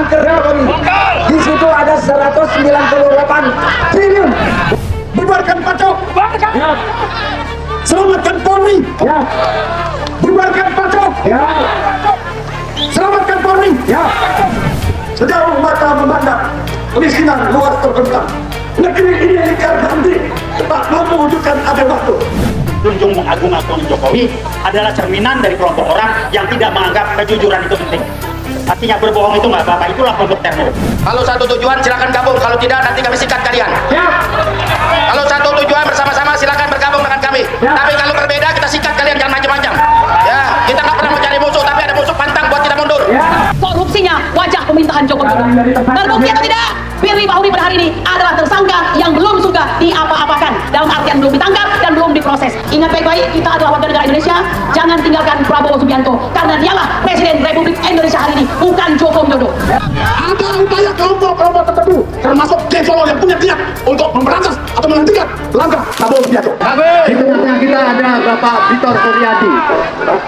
banker Jokowi. Di situ ada 198 triliun. Bubarkan pacok. Ya. Selamatkan Polri. Ya. Bubarkan pacok. Ya. Selamatkan Polri. Ya. Sejauh mata memandang, kemiskinan luas terbentang. Negeri ini ingkar berhenti, tak mampu mewujudkan adil waktu. Junjung mengagung-agungkan Jokowi adalah cerminan dari kelompok orang yang tidak menganggap kejujuran itu penting. Artinya berbohong itu nggak apa-apa, itulah kelompok teror. Kalau satu tujuan silakan gabung, kalau tidak nanti kami sikat kalian. Ya. Kalau satu tujuan bersama-sama silakan bergabung dengan kami. Ya. Tapi kalau berbeda kita sikat kalian, jangan macam-macam. Ya, kita nggak pernah mencari musuh, tapi ada musuh pantang buat kita mundur. Ya. Korupsinya wajah pemerintahan Joko Widodo. Terbukti atau tidak? Firly Bahuri pada hari ini adalah tersangka yang belum juga diapa-apakan, dalam artian belum ditangkap dan belum diproses. Ingat baik-baik, kita adalah warga negara Indonesia. Jangan tinggalkan Prabowo Subianto, karena dialah Presiden Republik Indonesia hari ini, bukan Joko Widodo. Ada upaya kelompok-kelompok tertentu, termasuk Geng Solo yang punya niat untuk memberantas atau menghentikan langkah Prabowo Subianto. Di tengah kita ada Bapak Victor Suryadi.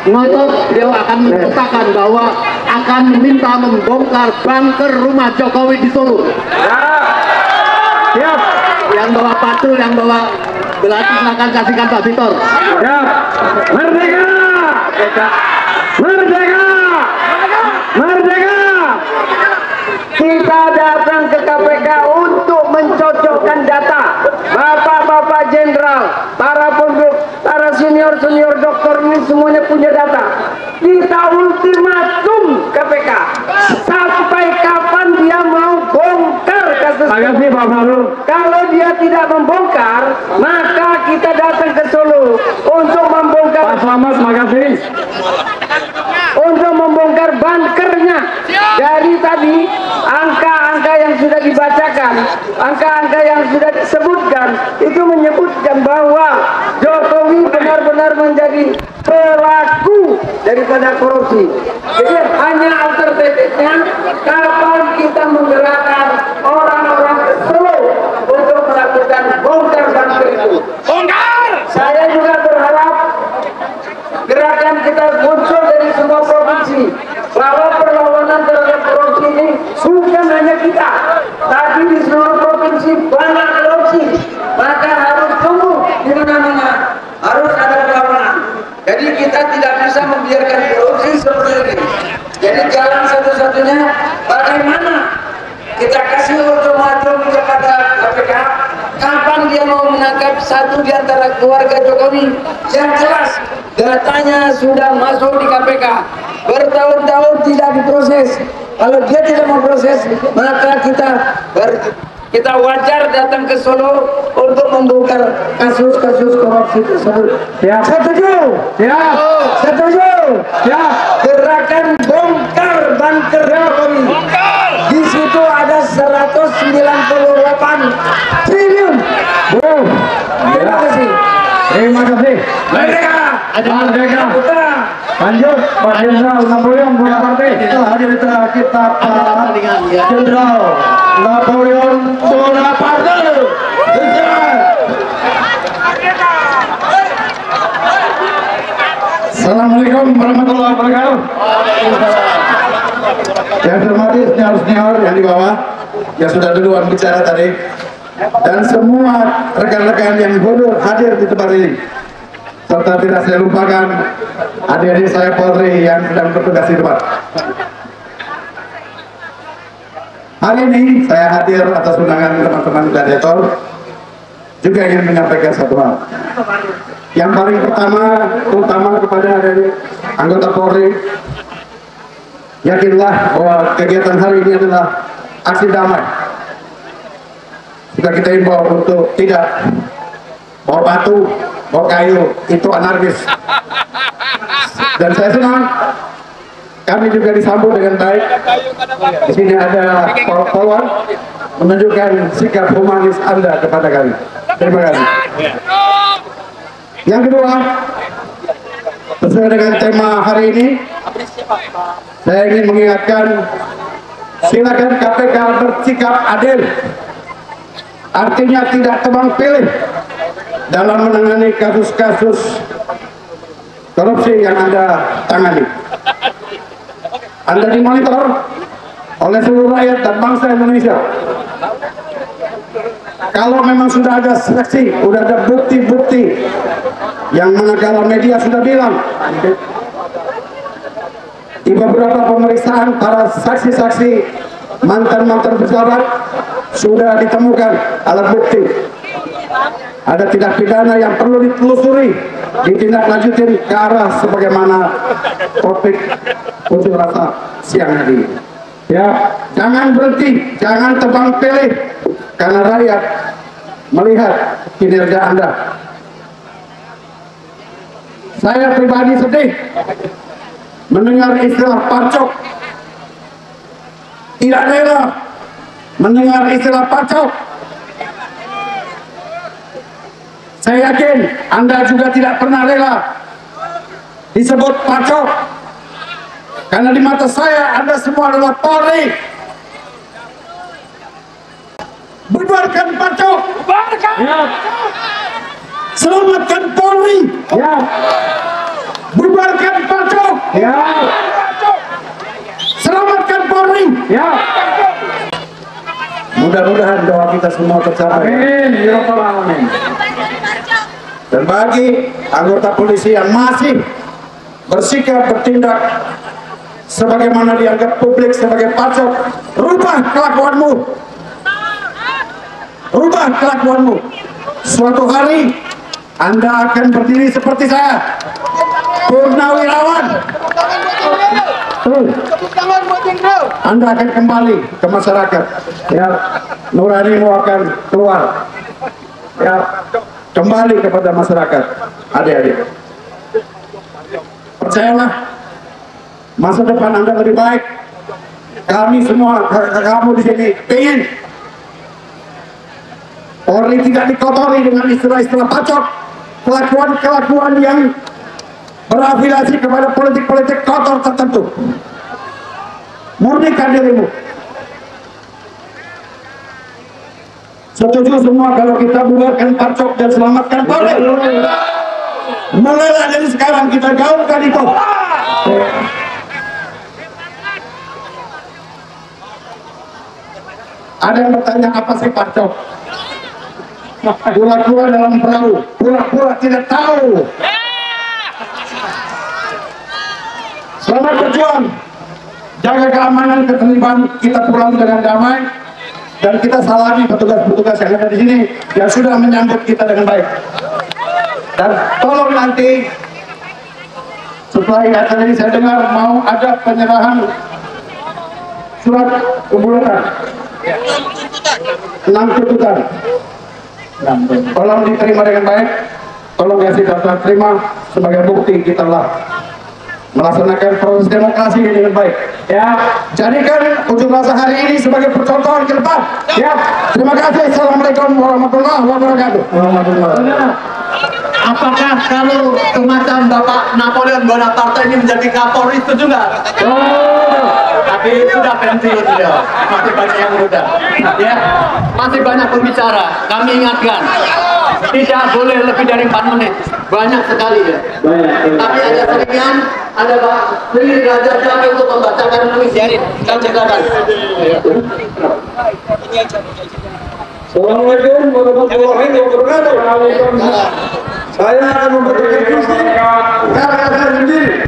Ngotot beliau akan menyatakan bahwa akan meminta membongkar bunker rumah Jokowi di Solo. Siap. Yang bawa patul, yang bawa belati silakan kasihkan Pak Victor. Siap. Merdeka! Merdeka! Merdeka! Kita datang ke KPK untuk mencocokkan data. Bapak-bapak jenderal, para senior-senior dokter ini semuanya punya data. Kita ultimatum KPK. Sampai kapan dia mau bongkar kasus? Makasih Pak Fahrul. Kalau dia tidak membongkar, maka kita datang ke Solo untuk membongkar. Pak Slamet, makasih. Untuk membongkar bunkernya. Dari tadi angka-angka yang sudah dibacakan, angka-angka yang sudah disebutkan itu menyebutkan bahwa Jokowi benar-benar menjadi pelaku daripada korupsi. Jadi hanya alternatifnya kapan kita menggerakkan orang-orang ke Solo untuk melakukan bongkar bunker itu. Bongkar! Saya juga berharap gerakan kita muncul dari semua provinsi, bahwa perlawanan terhadap korupsi ini bukan hanya kita, tapi di seluruh provinsi banyak korupsi, maka harus tumbuh di mana-mana, harus ada perlawanan. Jadi kita tidak bisa membiarkan korupsi seperti ini. Jadi jalan satu-satunya bagaimana kita kasih ultimatum kepada KPK, kapan dia mau menangkap satu di antara keluarga Jokowi yang jelas datanya sudah masuk di KPK, bertahun-tahun tidak diproses. Kalau dia tidak memproses, maka kita wajar datang ke Solo untuk membongkar kasus-kasus korupsi tersebut. Siap. Setuju? Siap. Setuju? Siap. Gerakan bongkar bunker Jokowi. Di situ ada 198 triliun. Terima kasih. Terima kasih. Merdeka. Merdeka. Lanjut, Pak Jenderal Napoleon Bonaparte. Kita hadir di tengah kita Pak Jenderal Napoleon Bonaparte. Assalamualaikum warahmatullahi wabarakatuh. Yang terhormati senior-senior yang di bawah yang sudah duluan bicara tadi, dan semua rekan-rekan yang hadir di tempat ini, serta tidak saya lupakan adik-adik saya Polri yang sedang bertugas di depan. Hari ini saya hadir atas undangan teman-teman gladiator, juga ingin menyampaikan satu hal. Yang paling pertama, terutama kepada adik-adik anggota Polri, yakinlah bahwa kegiatan hari ini adalah aksi damai. Juga kita himbau untuk tidak bawa batu, bawa kayu, itu anarkis. Dan saya senang kami juga disambut dengan baik. Di sini ada polwan menunjukkan sikap humanis Anda kepada kami. Terima kasih. Yang kedua, sesuai dengan tema hari ini, saya ingin mengingatkan, silakan KPK bersikap adil. Artinya tidak tebang pilih dalam menangani kasus-kasus korupsi yang Anda tangani. Anda dimonitor, oleh seluruh rakyat dan bangsa Indonesia. Kalau memang sudah ada saksi, sudah ada bukti-bukti yang mana kalau media sudah bilang di beberapa pemeriksaan para saksi-saksi mantan-mantan pejabat sudah ditemukan alat bukti, ada tindak pidana yang perlu ditelusuri, ditindaklanjutin ke arah sebagaimana topik unjuk rasa siang hari. Ya, jangan berhenti, jangan tebang pilih, karena rakyat melihat kinerja Anda. Saya pribadi sedih mendengar istilah pacok. Tidak rela mendengar istilah pacok. Saya yakin Anda juga tidak pernah rela disebut pacok, karena di mata saya Anda semua adalah Polri. Bubarkan pacok, bubarkan. Ya. Selamatkan Polri. Ya. Bubarkan pacok. Ya. Selamatkan Polri. Ya. Mudah-mudahan doa kita semua tercapai. Amin. Ya Rabbal Alamin. Dan bagi anggota polisi yang masih bersikap bertindak sebagaimana dianggap publik sebagai pacok, rubah kelakuanmu. Rubah kelakuanmu. Suatu hari Anda akan berdiri seperti saya, purnawirawan. Anda akan kembali ke masyarakat. Ya, nuranimu akan keluar. Ya, kembali kepada masyarakat. Adik-adik, percayalah, masa depan Anda lebih baik. Kami semua, kamu di sini ingin Polri tidak dikotori dengan istilah-istilah pacok, kelakuan-kelakuan yang berafiliasi kepada politik-politik kotor tertentu. Murnikan dirimu. Setuju semua kalau kita bubarkan pacok dan selamatkan Polri? Mulailah dari sekarang kita gaungkan itu. Ada yang bertanya, apa sih pacok? Pura-pura dalam perahu, pura-pura tidak tahu. Selamat berjuang, jaga keamanan, ketertiban, kita pulang dengan damai, dan kita salami petugas-petugas yang ada di sini yang sudah menyambut kita dengan baik. Dan tolong nanti setelah ingatan ini saya dengar mau ada penyerahan surat keburukan 6 tuntutan. Tolong diterima dengan baik, tolong kasih daftar terima sebagai bukti kita telah melaksanakan proses demokrasi ini dengan baik. Ya, jadikan unjuk rasa hari ini sebagai percontohan ke depan. Ya, terima kasih. Assalamualaikum warahmatullahi wabarakatuh. Apakah kalau semacam Bapak Napoleon Bonaparte ini menjadi Kapolri itu juga? Tapi sudah pensiun beliau, masih banyak yang muda. Ya, masih banyak pembicara. Kami ingatkan, tidak boleh lebih dari 4 menit. Banyak sekali ya. Tapi ada selingan, ada Pak Sri Raja Jami untuk membacakan puisi. Kami silakan. Assalamualaikum warahmatullahi wabarakatuh. Saya akan membacakan puisi karya saya sendiri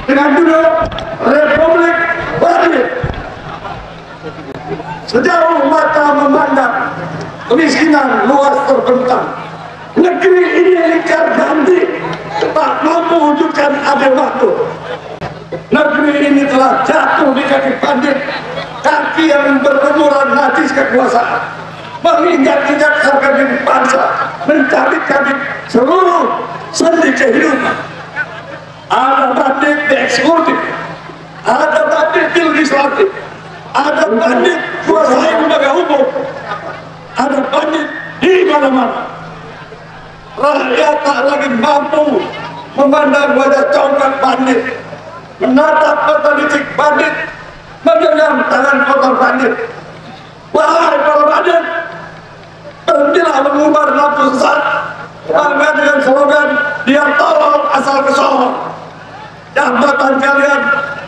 dengan judul Republik Bandit. Sejauh mata memandang, kemiskinan luas terbentang. Negeri ini lingkar ganti, tak mampu wujudkan adil makmur. Negeri ini telah jatuh di kaki bandit, kaki yang berlumuran najis kekuasaan, menginjak-injak harga diri bangsa, mencabik-cabik seluruh sendi kehidupan. Ada bandit di eksekutif, ada bandit di legislatif, ada bandit kuasai lembaga hukum, ada bandit di mana-mana. Rakyat tak lagi mampu memandang wajah congkak bandit, menatap mata licik bandit, mengenggam tangan kotor bandit. Wahai para bandit, berhentilah mengumbar nafsu sesat, bangga dengan slogan "Dia tolong asal kesohor". Jabatan kalian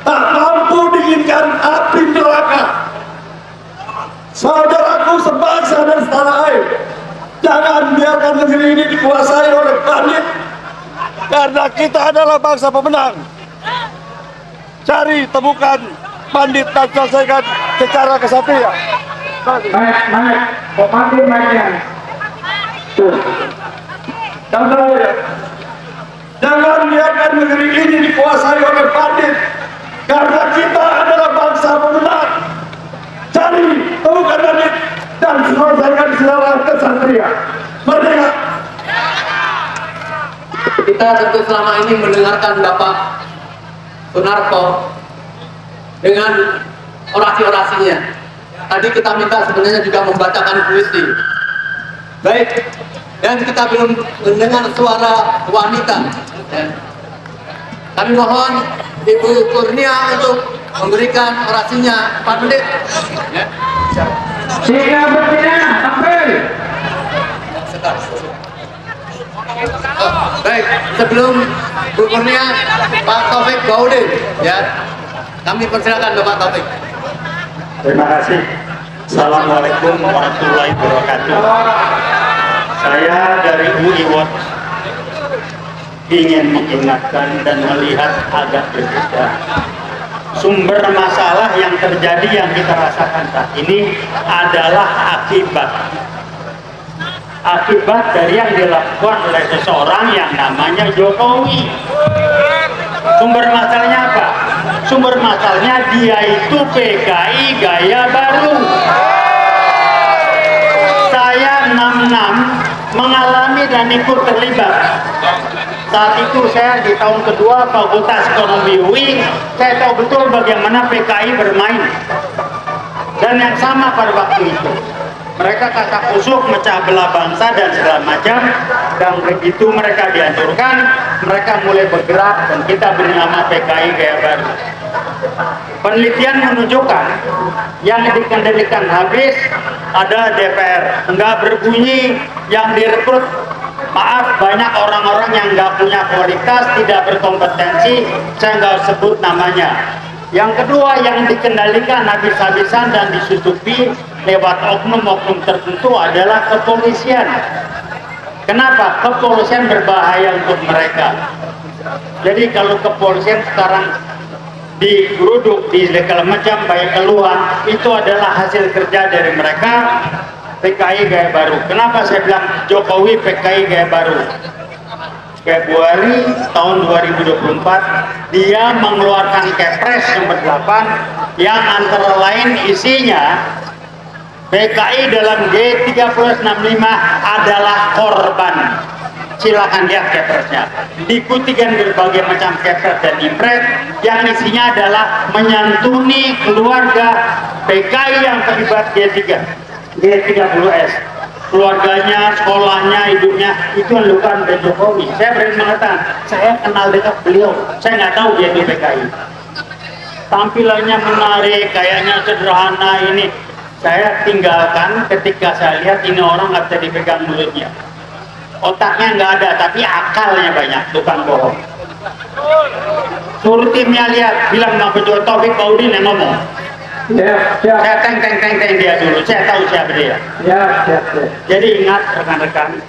tak mampu dinginkan api neraka. dikuasai oleh bandit. Karena kita adalah bangsa pemenang. Cari, temukan bandit dan selesaikan secara kesatria. Naik, komandan naiknya. Jangan biarkan negeri ini dikuasai oleh bandit. Karena kita adalah bangsa pemenang. Cari, temukan bandit dan selesaikan secara kesatria. Merdeka! Kita tentu selama ini mendengarkan Bapak Sunarko dengan orasi-orasinya. Tadi kita minta sebenarnya juga membacakan puisi. Baik, dan kita belum mendengar suara wanita. Kami mohon Ibu Kurnia untuk memberikan orasinya 4 menit. Ya. Tiga betina, tampil. Baik, sebelum Bu Kurnia, Pak Taufik Baudin, ya, kami persilakan Bapak Taufik. Terima kasih. Assalamualaikum warahmatullahi wabarakatuh. Saya dari UI Watch ingin mengingatkan dan melihat agak berbeda. Sumber masalah yang terjadi yang kita rasakan saat ini adalah akibat dari yang dilakukan oleh seseorang yang namanya Jokowi. Sumber masalahnya apa? Sumber masalahnya dia itu PKI gaya baru. Saya 66 mengalami dan ikut terlibat. Saat itu saya di tahun kedua Fakultas Ekonomi UI, saya tahu betul bagaimana PKI bermain. Dan yang sama pada waktu itu, mereka kasak kusuk, mecah belah bangsa dan segala macam. Dan begitu mereka dihancurkan, mereka mulai bergerak dan kita beri nama PKI gaya baru. Penelitian menunjukkan yang dikendalikan habis ada DPR, enggak berbunyi, yang direkrut maaf banyak orang-orang yang nggak punya kualitas, tidak berkompetensi, saya nggak sebut namanya. Yang kedua yang dikendalikan habis-habisan dan disusupi lewat oknum-oknum tertentu adalah kepolisian. Kenapa? Kepolisian berbahaya untuk mereka. Jadi kalau kepolisian sekarang digeruduk, di segala macam banyak keluhan, itu adalah hasil kerja dari mereka. PKI gaya baru. Kenapa saya bilang Jokowi PKI gaya baru? Februari tahun 2024 dia mengeluarkan Kepres nomor 8 yang antara lain isinya PKI dalam G3065 adalah korban. Silakan lihat Kepresnya. Diikutikan berbagai macam Kepres dan Impres yang isinya adalah menyantuni keluarga PKI yang terlibat G30S, keluarganya, sekolahnya, hidupnya, itu yang dilakukan oleh Jokowi. Saya berani mengatakan, saya kenal dekat beliau, saya nggak tahu dia itu PKI. Tampilannya menarik, kayaknya sederhana ini. Saya tinggalkan ketika saya lihat ini orang nggak bisa dipegang mulutnya. Otaknya nggak ada, tapi akalnya banyak, tukang bohong. Suruh timnya lihat, bilang Bang Taufik Baudin yang ngomong. Siap. Saya teng dia dulu, saya tahu siapa dia. Siap. Jadi ingat rekan-rekan,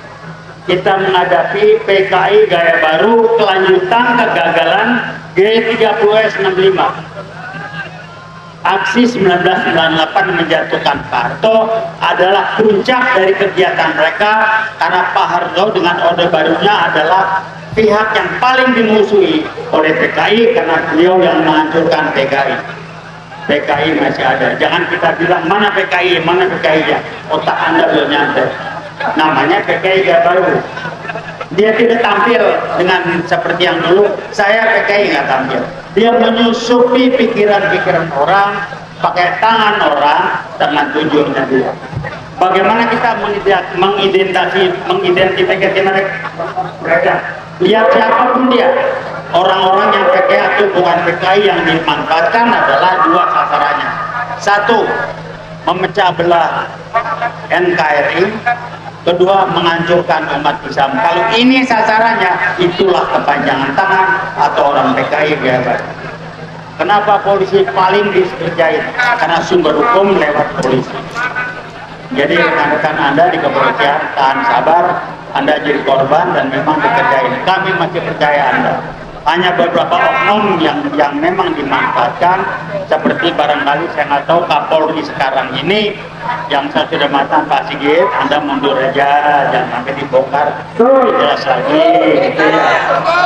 kita menghadapi PKI gaya baru kelanjutan kegagalan G30S65. Aksi 1998 menjatuhkan Pak Harto adalah puncak dari kegiatan mereka, karena Pak Harto dengan orde barunya adalah pihak yang paling dimusuhi oleh PKI karena beliau yang menghancurkan PKI. PKI masih ada, jangan kita bilang mana PKI-nya, otak Anda belum nyampe. Namanya PKI gaya baru. Dia tidak tampil dengan seperti yang dulu, saya PKI nggak tampil. Dia menyusupi pikiran-pikiran orang, pakai tangan orang dengan tujuannya dia. Bagaimana kita mengidentifikasi mereka? Lihat siapapun dia. Orang-orang yang PKI atau bukan PKI yang dimanfaatkan adalah dua sasarannya. Satu, memecah belah NKRI. Kedua, menghancurkan umat Islam. Kalau ini sasarannya, itulah kepanjangan tangan atau orang PKI gaya baru. Kenapa polisi paling dikerjain? Karena sumber hukum lewat polisi. Jadi rekan-rekan Anda di kepolisian tahan sabar, Anda jadi korban dan memang dikerjain. Kami masih percaya Anda. Hanya beberapa oknum yang memang dimanfaatkan, seperti barangkali saya nggak tahu Kapolri sekarang ini yang saya sudah matang Pak Sigit, Anda mundur aja, jangan sampai dibongkar, jelas lagi. Gitu ya.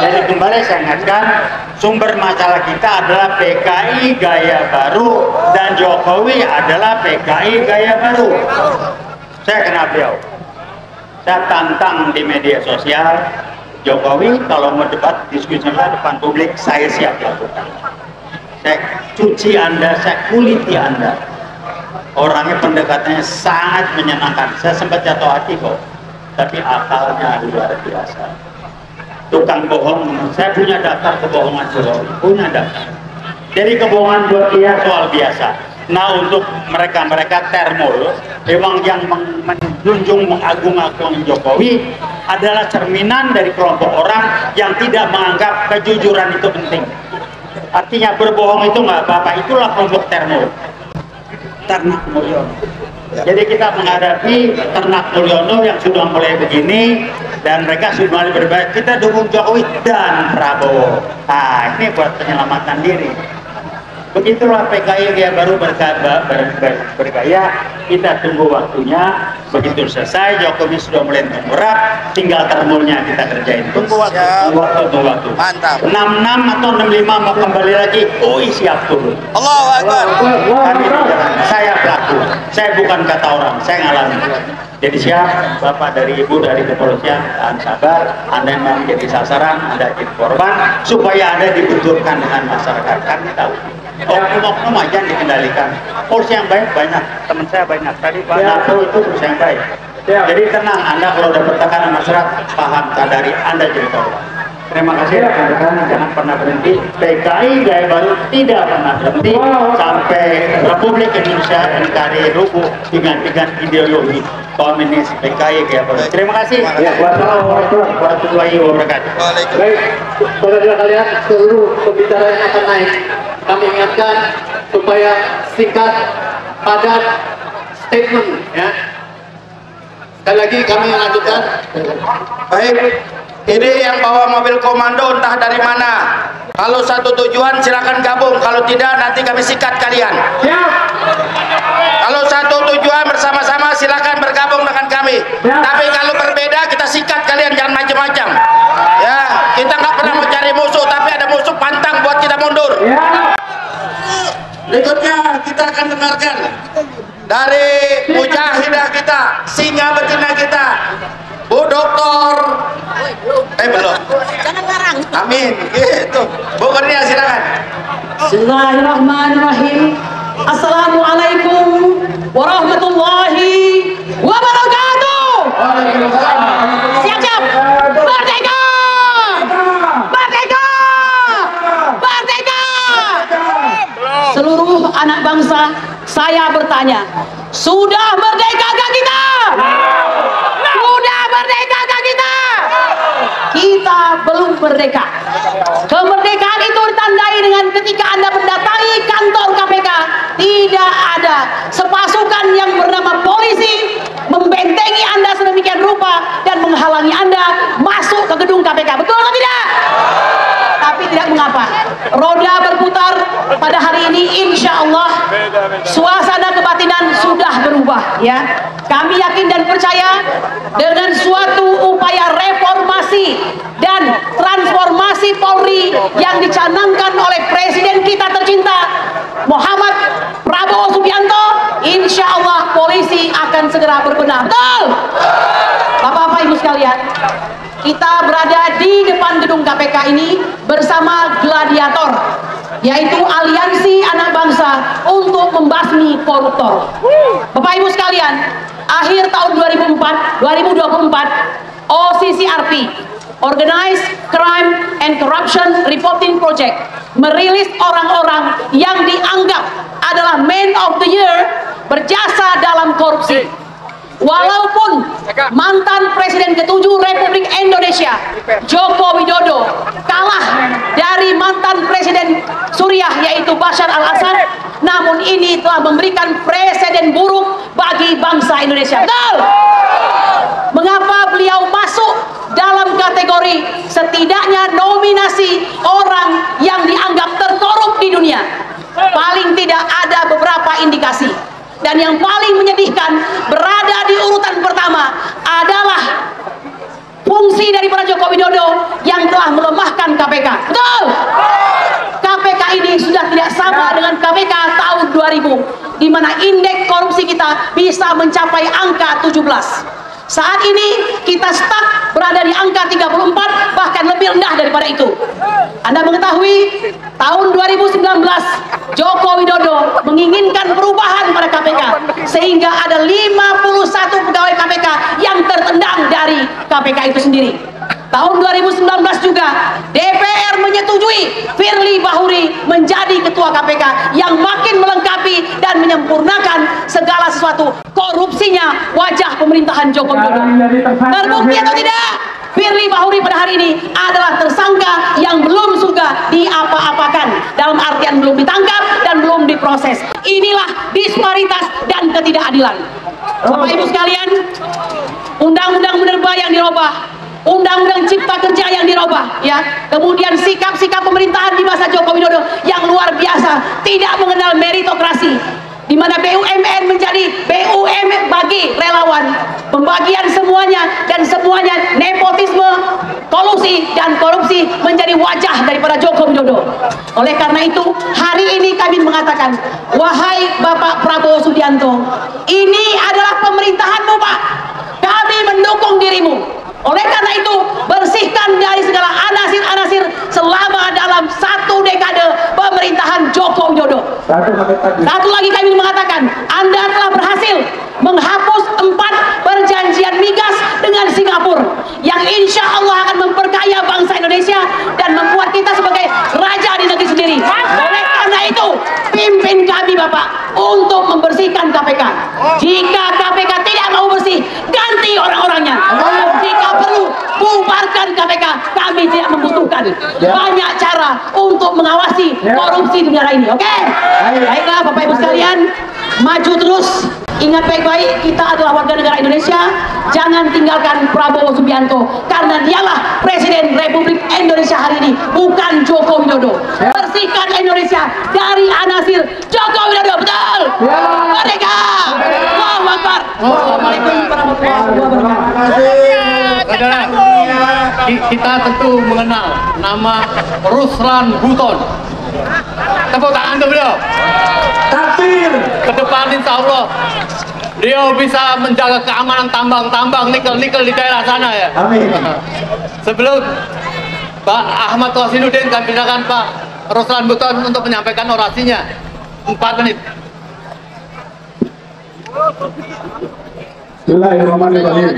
Jadi kembali saya ingatkan, sumber masalah kita adalah PKI gaya baru dan Jokowi adalah PKI gaya baru. Saya kenal beliau. Saya tantang di media sosial. Jokowi kalau mau debat diskusi depan publik, saya siap lakukan. Saya cuci Anda, saya kuliti Anda. Orangnya pendekatannya sangat menyenangkan. Saya sempat jatuh hati kok, tapi akalnya luar biasa. Tukang bohong, saya punya daftar kebohongan Jokowi, punya daftar. Jadi kebohongan buat dia soal biasa. Nah, untuk mereka-mereka termul, memang yang menjunjung mengagung-agung Jokowi adalah cerminan dari kelompok orang yang tidak menganggap kejujuran itu penting. Artinya berbohong itu nggak apa-apa, itulah kelompok termul. Ternak Mulyono. Jadi kita menghadapi ternak Mulyono yang sudah mulai begini dan mereka sudah mulai berbahaya. Kita dukung Jokowi dan Prabowo. Nah, ini buat penyelamatan diri. Begitulah PKI gaya baru bergaya. Kita tunggu waktunya. Begitu selesai, Jokowi sudah mulai menggerak, tinggal termulnya kita kerjain. Tunggu waktu, tunggu waktu. Mantap. 66 atau 65 mau kembali lagi. Siap turun. Allahu Akbar. Kami di jalan. Saya pelaku. Saya bukan kata orang. Saya ngalami. Jadi siap, Bapak dari Ibu dari kepolisian, tahan sabar. Anda yang menjadi sasaran, Anda jadi korban, supaya Anda dibenturkan dengan masyarakat. Kami tahu. Oknum-oknum aja yang dikendalikan. Polisi yang baik banyak, teman saya banyak. Tadi banyak itu polisi yang baik. Jadi tenang, Anda kalau dapat tekanan masyarakat, paham, sadari Anda jadi korban. Terima kasih rekan-rekan, jangan pernah berhenti. PKI gaya baru tidak pernah berhenti sampai Republik Indonesia NKRI rubuh dengan ideologi komunis PKI gaya baru. Terima kasih. Wassalamualaikum warahmatullahi wabarakatuh. Baik, saudara kalian, seluruh pembicara yang akan naik, kami ingatkan supaya singkat, padat, statement, ya. Sekali lagi kami lanjutkan. Baik, ini yang bawa mobil komando entah dari mana. Kalau satu tujuan silakan gabung, kalau tidak nanti kami sikat kalian. Kalau satu tujuan bersama-sama silakan bergabung dengan kami. Tapi kalau berbeda kita sikat kalian, jangan macam-macam. Ya, kita nggak pernah mencari musuh, tapi ada musuh pantang buat kita mundur. Berikutnya kita akan dengarkan dari mujahidah kita, singa betina kita, Bu Doktor. Belum. Jangan larang. Amin. Gitu. Bu Kurnia silakan. Bismillahirrahmanirrahim. Assalamualaikum warahmatullahi wabarakatuh. Siap-siap. Merdeka! Merdeka! Merdeka! Seluruh anak bangsa, saya bertanya, sudah merdekakah kita? Sudah merdekakah kita? Kita belum merdeka. Kemerdekaan itu ditandai dengan ketika Anda mendatangi kantor KPK, tidak ada sepasukan yang bernama polisi membentengi Anda sedemikian rupa dan menghalangi Anda masuk ke gedung KPK. Betul atau tidak? Tapi tidak mengapa. Roda berputar pada hari ini, insya Allah suasana kebatinan sudah berubah, ya. Kami yakin dan percaya dengan suatu upaya reformasi dan transformasi Polri yang dicanangkan oleh Presiden kita tercinta Muhammad Prabowo Subianto, insya Allah polisi akan segera berbenah. Betul? Bapak-bapak Ibu sekalian, kita berada di depan gedung KPK ini bersama gladiator, yaitu aliansi anak bangsa untuk membasmi koruptor. Bapak Ibu sekalian, akhir tahun 2024 OCCRP, Organized Crime and Corruption Reporting Project, merilis orang-orang yang dianggap adalah man of the year berjasa dalam korupsi. Walaupun mantan Presiden ke-7 Republik Indonesia Joko Widodo kalah dari mantan Presiden Suriah yaitu Bashar al-Assad, namun ini telah memberikan presiden buruk bagi bangsa Indonesia. Betul? Mengapa beliau masuk kategori setidaknya nominasi orang yang dianggap terkorup di dunia. Paling tidak ada beberapa indikasi. Dan yang paling menyedihkan, berada di urutan pertama adalah fungsi daripada Joko Widodo yang telah melemahkan KPK. Betul? KPK ini sudah tidak sama dengan KPK tahun 2000, di mana indeks korupsi kita bisa mencapai angka 17. Saat ini kita stuck berada di angka 34, bahkan lebih rendah daripada itu. Anda mengetahui tahun 2019 Joko Widodo menginginkan perubahan pada KPK sehingga ada 51 pegawai KPK yang tertendang dari KPK itu sendiri. Tahun 2019 juga DPR menyetujui Firly Bahuri menjadi ketua KPK yang makin melengkapi dan menyempurnakan segala sesuatu korupsinya wajah pemerintahan Joko Widodo. Terbukti atau tidak? Firly Bahuri pada hari ini adalah tersangka yang belum juga diapa-apakan, dalam artian belum ditangkap dan belum diproses. Inilah disparitas dan ketidakadilan. Bapak Ibu sekalian, undang-undang minerba yang dirubah, undang-undang cipta kerja yang dirubah, ya. Kemudian sikap-sikap pemerintahan di masa Joko Widodo yang luar biasa, tidak mengenal meritokrasi, di mana BUMN menjadi BUMN bagi relawan, pembagian semuanya dan semuanya nepotisme, kolusi dan korupsi menjadi wajah daripada Joko Widodo. Oleh karena itu, hari ini kami mengatakan, wahai Bapak Prabowo Subianto, ini adalah pemerintahanmu, Pak. Kami mendukung dirimu. Oleh karena itu, bersihkan dari segala anasir-anasir selama dalam 1 dekade pemerintahan Joko Widodo. Satu lagi kami mengatakan, Anda telah berhasil menghapus 4 perjanjian migas dengan Singapura yang insya Allah akan memperkaya bangsa Indonesia dan membuat kita sebagai raja di negeri sendiri. Oleh karena itu, pimpin kami Bapak untuk membersihkan KPK. Jika KPK tidak mau bersih, ganti orang-orangnya. Jika perlu, bubarkan KPK. Kami tidak membutuhkan banyak cara untuk mengawasi korupsi di negara ini. Oke? Baiklah Bapak Ibu sekalian, maju terus. Ingat baik-baik, kita adalah warga negara Indonesia. Jangan tinggalkan Prabowo Subianto, karena dialah Presiden Republik Indonesia hari ini, bukan Joko Widodo. Bersihkan Indonesia dari anasir Joko Widodo. Betul? Merdeka! Allahu Akbar. Wassalamualaikum warahmatullahi wabarakatuh. Saudara, kita tentu mengenal nama Ruslan Buton. Tepuk tangan untuk beliau. Takbir. Ke depan insya Allah dia bisa menjaga keamanan tambang-tambang nikel-nikel di daerah sana ya. Amin. Sebelum Pak Ahmad Wasinuddin, kami silakan Pak Ruslan Buton untuk menyampaikan orasinya 4 menit. Bismillahirrahmanirrahim.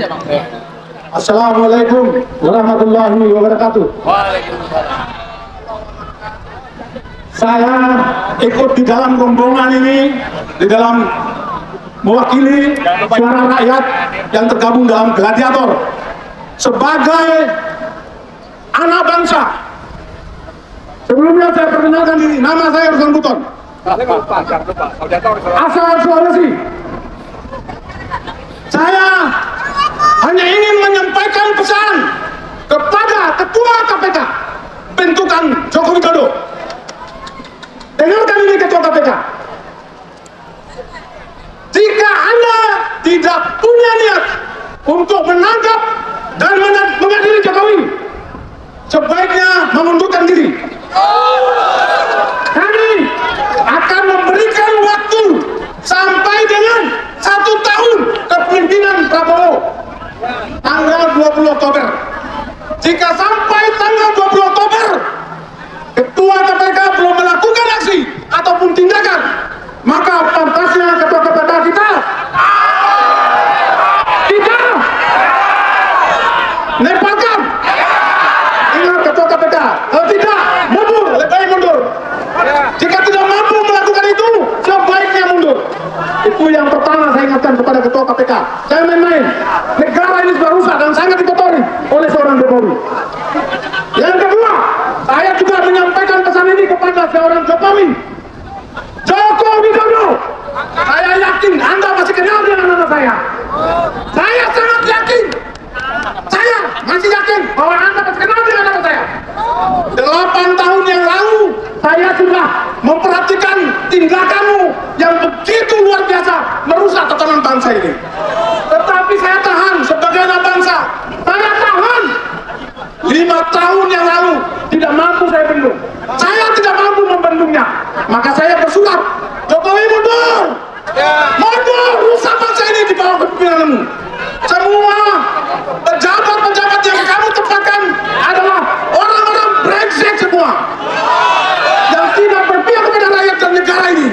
Assalamualaikum warahmatullahi wabarakatuh. Waalaikumsalam. Saya ikut di dalam rombongan ini, di dalam mewakili suara rakyat yang tergabung dalam Gladiator sebagai anak bangsa. Sebelumnya saya perkenalkan diri, nama saya Ruslan Buton, asal Sulawesi. Saya hanya ingin menyampaikan pesan kepada Ketua KPK bentukan Joko Widodo. Dengarkan ini Ketua KPK. Jika Anda tidak punya niat untuk menangkap dan mengadili Jokowi, sebaiknya mengundurkan diri. Kami akan memberikan waktu sampai dengan 1 tahun kepemimpinan Prabowo, tanggal 20 Oktober. Jika sampai tanggal 20 Oktober Ketua KPK belum melakukan aksi ataupun tindakan, maka pantasnya Ketua KPK kita lepaskan. Ingat Ketua KPK, kalau tidak mundur, lebih baik mundur. Jika tidak mampu melakukan itu, sebaiknya mundur. Itu yang pertama saya ingatkan kepada Ketua KPK. Saya main-main. Negara ini sudah rusak dan sangat dikotori oleh seorang Jokowi. Yang kedua, saya juga menyampaikan pesan ini kepada seorang Jokowi. Joko Widodo, saya yakin Anda masih kenal dengan nama saya. Saya sangat yakin. Saya masih yakin bahwa ini. Tetapi saya tahan sebagai anak bangsa. Saya tahan 5 tahun yang lalu tidak mampu saya bendung. Saya tidak mampu membendungnya. Maka saya bersurat, Jokowi mundur. Mundur, rusak bangsa ini di bawah kepemimpinanmu. Semua pejabat-pejabat yang kamu tempatkan adalah orang-orang brengsek semua yang tidak berpihak kepada rakyat dan negara ini.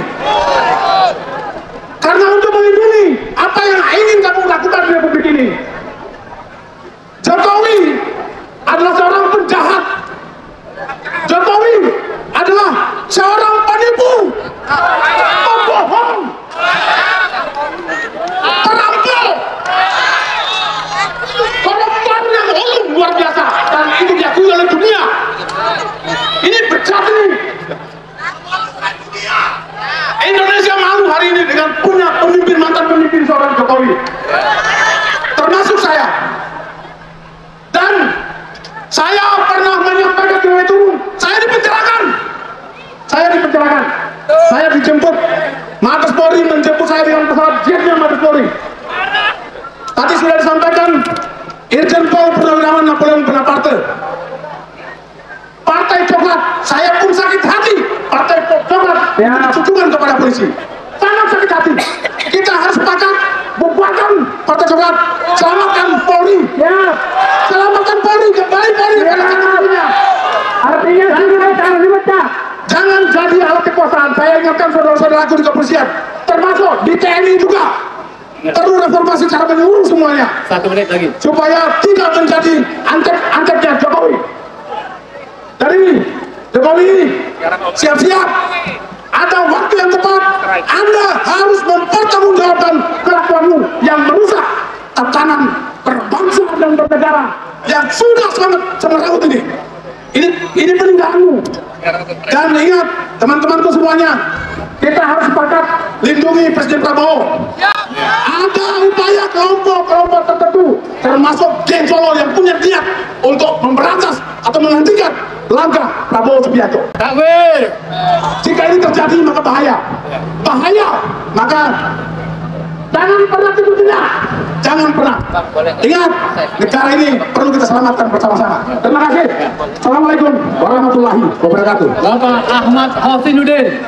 Karena untuk melindungi apa yang ingin kamu lakukan di Republik ini, Jokowi adalah seorang penjahat. Jokowi adalah seorang penipu, pembohong, perampok, koruptor yang luar biasa, dan itu diakui oleh dunia. Ini bejat ini. Indonesia malu hari ini dengan punya pemimpin, mantan pemimpin seorang Jokowi, termasuk saya. Dan saya pernah menyampaikan ke turun, saya dipenjarakan. Saya dijemput, Mabes Polri menjemput saya dengan pesawat jetnya Mabes Polri. Tadi sudah disampaikan, Irjen Paul Purnawirawan Napoleon Bonaparte. Partai Coklat, saya pun sakit hati. Partai Coklat ditujukan kepada polisi. Sangat sakit hati. Kita harus sepakat bubarkan Partai Coklat. Selamatkan Polri. Selamatkan Polri, kembali Polri kepada kategorinya. Artinya harus dipecah. Jangan jadi alat kekuasaan. Saya ingatkan saudara-saudaraku di kepolisian, termasuk di TNI juga. Perlu reformasi cara menyeluruh semuanya. 1 menit lagi. Supaya tidak menjadi antek-anteknya Jokowi. Jadi Jokowi siap-siap, ada waktu yang tepat. Anda harus mempertanggungjawabkan kelakuanmu yang merusak tatanan berbangsa dan bernegara yang sudah sangat semerawut ini. Ini peninggalanmu. Dan ingat teman-temanku semuanya, kita harus sepakat lindungi Presiden Prabowo. Ada upaya kelompok-kelompok tertentu, termasuk geng Solo yang punya niat untuk memberantas atau menghentikan langkah Prabowo Subianto. Takbir. Jika ini terjadi maka bahaya. Maka jangan pernah tidur tidak. Jangan pernah. Ingat, negara ini perlu kita selamatkan bersama-sama. Terima kasih. Assalamualaikum warahmatullahi wabarakatuh. Bapak Ahmad Hosinuddin.